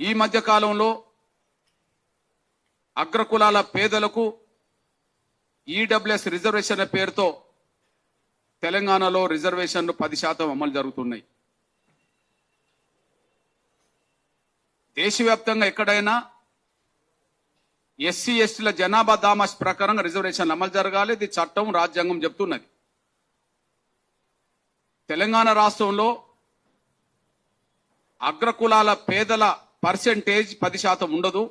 ఈ మధ్య కాలంలో అగ్రకులాల పేదలకు ఈడబ్ల్యూఎస్ రిజర్వేషన్ల పేరుతో తెలంగాణలో రిజర్వేషన్లు 10% అమలు జరుగుతున్నాయి. దేశవ్యాప్తంగా ఎక్కడైనా ఎస్సీ ఎస్టీల జనాభా దామాష్ ప్రకారంగా రిజర్వేషన్లు అమలు జరగాలి. ఇది చట్టం, రాజ్యాంగం చెప్తున్నది. తెలంగాణ రాష్ట్రంలో అగ్రకులాల పేదల పర్సెంటేజ్ 10% ఉండదు.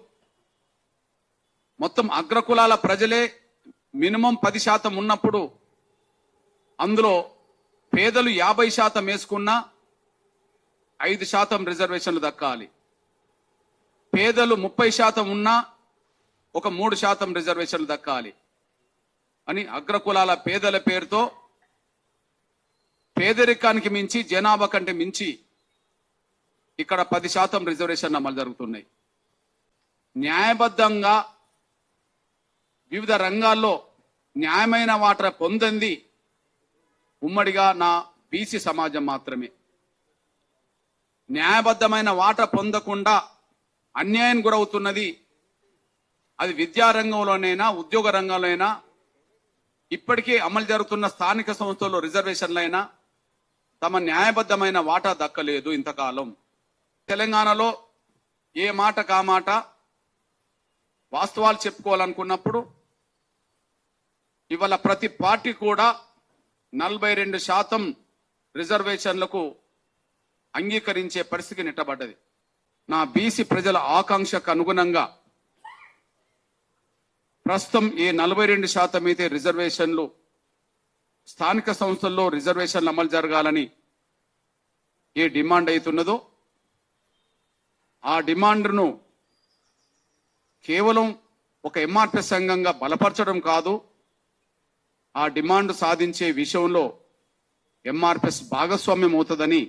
మొత్తం అగ్రకులాల ప్రజలే మినిమం 10% ఉన్నప్పుడు అందులో పేదలు 50% వేసుకున్నా 5% రిజర్వేషన్లు దక్కాలి. పేదలు 30% ఉన్నా ఒక 3% రిజర్వేషన్లు దక్కాలి అని అగ్రకులాల పేదల పేరుతో పేదరికానికి మించి జనాభా కంటే మించి ఇక్కడ 10% రిజర్వేషన్లు అమలు జరుగుతున్నాయి. న్యాయబద్ధంగా వివిధ రంగాల్లో న్యాయమైన వాటా పొందింది ఉమ్మడిగా నా బీసీ సమాజం మాత్రమే. న్యాయబద్ధమైన వాటా పొందకుండా అన్యాయం గురవుతున్నది అది విద్యారంగంలోనైనా ఉద్యోగ రంగంలోనైనా ఇప్పటికే అమలు జరుగుతున్న స్థానిక సంస్థల్లో రిజర్వేషన్లైనా తమ న్యాయబద్ధమైన వాటా దక్కలేదు ఇంతకాలం. తెలంగాణలో ఏ మాట కామాట వాస్తవాలు చెప్పుకోవాలనుకున్నప్పుడు ఇవాళ ప్రతి పార్టీ కూడా 42% రిజర్వేషన్లకు అంగీకరించే పరిస్థితికి నెట్టబడ్డది. నా బీసీ ప్రజల ఆకాంక్షకు అనుగుణంగా ప్రస్తుతం ఏ 42% అయితే రిజర్వేషన్లు స్థానిక సంస్థల్లో రిజర్వేషన్లు అమలు జరగాలని ఏ డిమాండ్ అవుతున్నదో ఆ డిమాండ్ను కేవలం ఒక ఎంఆర్పీఎస్ సంఘంగా బలపరచడం కాదు, ఆ డిమాండ్ సాధించే విషయంలో ఎంఆర్పీఎస్ భాగస్వామ్యం అవుతుందని